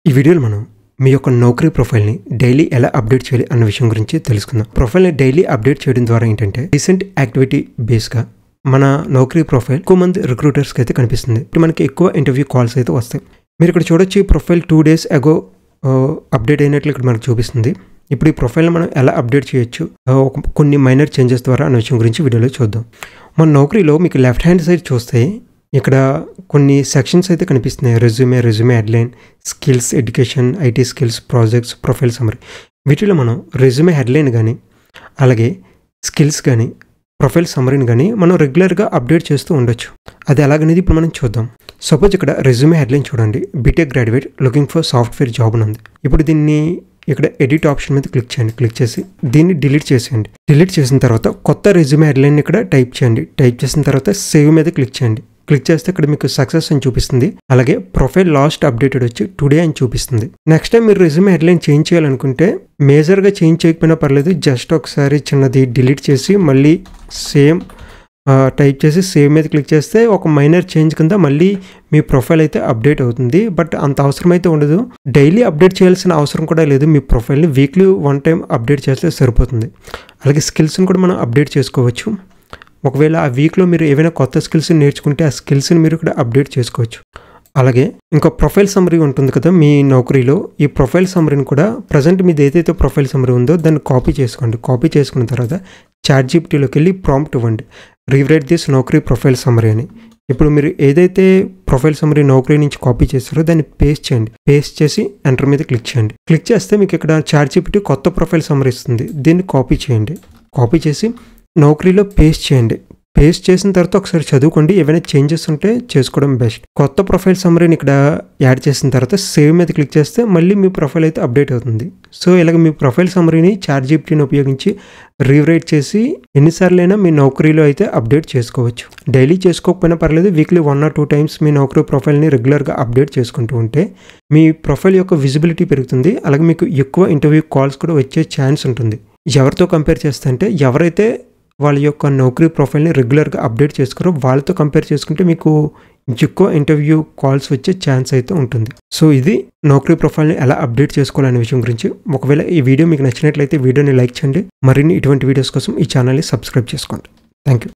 ఈ వీడియోలో మనం మీ యొక్క నౌకరీ ప్రొఫైల్ని డైలీ ఎలా అప్డేట్ చేయాలి అన్న విషయం గురించి తెలుసుకుందాం. ప్రొఫైల్ని డైలీ అప్డేట్ చేయడం ద్వారా ఏంటంటే రీసెంట్ యాక్టివిటీ బేస్గా మన నౌకరీ ప్రొఫైల్ ఎక్కువ మంది రిక్రూటర్స్కి అయితే కనిపిస్తుంది. మనకి ఎక్కువ ఇంటర్వ్యూ కాల్స్ అయితే వస్తాయి. మీరు ఇక్కడ చూడొచ్చు, ఈ ప్రొఫైల్ 2 days అగో అప్డేట్ అయినట్లు ఇక్కడ మనకు చూపిస్తుంది. ఇప్పుడు ఈ ప్రొఫైల్ని మనం ఎలా అప్డేట్ చేయొచ్చు, కొన్ని మైనర్ చేంజెస్ ద్వారా అనే విషయం గురించి వీడియోలో చూద్దాం. మన నౌకరీలో మీకు లెఫ్ట్ హ్యాండ్ సైడ్ చూస్తే ఇక్కడ కొన్ని సెక్షన్స్ అయితే కనిపిస్తున్నాయి. Resume headline, skills, education, IT skills, projects, profile summary. వీటిలో మనం రెజ్యూమే హెడ్లైన్ కానీ అలాగే స్కిల్స్ కానీ ప్రొఫైల్ సమ్మరీని కానీ మనం రెగ్యులర్గా అప్డేట్ చేస్తూ ఉండొచ్చు. అది ఎలాగనేది ఇప్పుడు మనం చూద్దాం. సపోజ్ ఇక్కడ రెజ్యూమే హెడ్లైన్ చూడండి, BTech graduate looking for software job అని ఉంది. ఇప్పుడు దీన్ని ఇక్కడ ఎడిట్ ఆప్షన్ మీద క్లిక్ చేయండి. క్లిక్ చేసి దీన్ని డిలీట్ చేసేయండి. డిలీట్ చేసిన తర్వాత కొత్త రెజ్యూమే హెడ్లైన్ ఇక్కడ టైప్ చేయండి. టైప్ చేసిన తర్వాత సేవ్ మీద క్లిక్ చేయండి. క్లిక్ చేస్తే ఇక్కడ మీకు సక్సెస్ అని చూపిస్తుంది. అలాగే ప్రొఫైల్ లాస్ట్ అప్డేటెడ్ వచ్చి టుడే అని చూపిస్తుంది. నెక్స్ట్ టైం మీరు రెజ్యూమే హెడ్లైన్ చేంజ్ చేయాలనుకుంటే మేజర్గా చేంజ్ చేయకపోయినా పర్లేదు, జస్ట్ ఒకసారి చిన్నది డిలీట్ చేసి మళ్ళీ సేమ్ టైప్ చేసి సేవ్ మీద క్లిక్ చేస్తే ఒక మైనర్ చేంజ్ కింద మళ్ళీ మీ ప్రొఫైల్ అయితే అప్డేట్ అవుతుంది. బట్ అంత అవసరం అయితే ఉండదు. డైలీ అప్డేట్ చేయాల్సిన అవసరం కూడా లేదు. మీ ప్రొఫైల్ని వీక్లీ 1 time అప్డేట్ చేస్తే సరిపోతుంది. అలాగే స్కిల్స్ని కూడా మనం అప్డేట్ చేసుకోవచ్చు. ఒకవేళ ఆ వీక్లో మీరు ఏవైనా కొత్త స్కిల్స్ని నేర్చుకుంటే ఆ స్కిల్స్ని మీరు ఇక్కడ అప్డేట్ చేసుకోవచ్చు. అలాగే ఇంకో ప్రొఫైల్ సమ్మరీ ఉంటుంది కదా మీ నౌకరీలో, ఈ ప్రొఫైల్ సమ్మరీని కూడా ప్రజెంట్ మీది ఏదైతే ప్రొఫైల్ సమ్మరీ ఉందో దాన్ని కాపీ చేసుకోండి. కాపీ చేసుకున్న తర్వాత ChatGPTలోకి వెళ్ళి ప్రాంప్ట్ ఇవ్వండి, rewrite this Naukri profile summary అని. ఇప్పుడు మీరు ఏదైతే ప్రొఫైల్ సమ్మరీ నౌకరీ నుంచి కాపీ చేస్తారో దాన్ని పేస్ట్ చేయండి. పేస్ట్ చేసి ఎంటర్ మీద క్లిక్ చేయండి. క్లిక్ చేస్తే మీకు ఇక్కడ ChatGPT కొత్త ప్రొఫైల్ సమ్మరీ ఇస్తుంది. దీన్ని కాపీ చేయండి. కాపీ చేసి నౌకరీలో పేస్ట్ చేయండి. పేస్ట్ చేసిన తర్వాత ఒకసారి చదువుకోండి, ఏవైనా చేంజెస్ ఉంటే చేసుకోవడం బెస్ట్. కొత్త ప్రొఫైల్ సమ్మరీని ఇక్కడ యాడ్ చేసిన తర్వాత సేవ్ మీద క్లిక్ చేస్తే మళ్ళీ మీ ప్రొఫైల్ అయితే అప్డేట్ అవుతుంది. సో ఇలాగ మీ ప్రొఫైల్ సమ్మరీని ChatGPTని ఉపయోగించి రీరైట్ చేసి ఎన్నిసార్లైనా మీ నౌకరీలో అయితే అప్డేట్ చేసుకోవచ్చు. డైలీ చేసుకోకపోయినా పర్లేదు, వీక్లీ 1 or 2 times మీ నౌకరీ ప్రొఫైల్ని రెగ్యులర్గా అప్డేట్ చేసుకుంటూ ఉంటే మీ ప్రొఫైల్ యొక్క విజిబిలిటీ పెరుగుతుంది. అలాగే మీకు ఎక్కువ ఇంటర్వ్యూ కాల్స్ కూడా వచ్చే ఛాన్స్ ఉంటుంది. ఎవరితో కంపేర్ చేస్తే అంటే ఎవరైతే వాళ్ళ యొక్క నౌకరీ ప్రొఫైల్ని రెగ్యులర్గా అప్డేట్ చేసుకోరో వాళ్ళతో కంపేర్ చేసుకుంటే మీకు ఎక్కువ ఇంటర్వ్యూ కాల్స్ వచ్చే ఛాన్స్ అయితే ఉంటుంది. సో ఇది నౌకరీ ప్రొఫైల్ని ఎలా అప్డేట్ చేసుకోవాలనే విషయం గురించి. ఒకవేళ ఈ వీడియో మీకు నచ్చినట్లయితే వీడియోని లైక్ చేయండి. మరిన్ని ఇటువంటి వీడియోస్ కోసం ఈ ఛానల్ని సబ్స్క్రైబ్ చేసుకోండి. Thank you.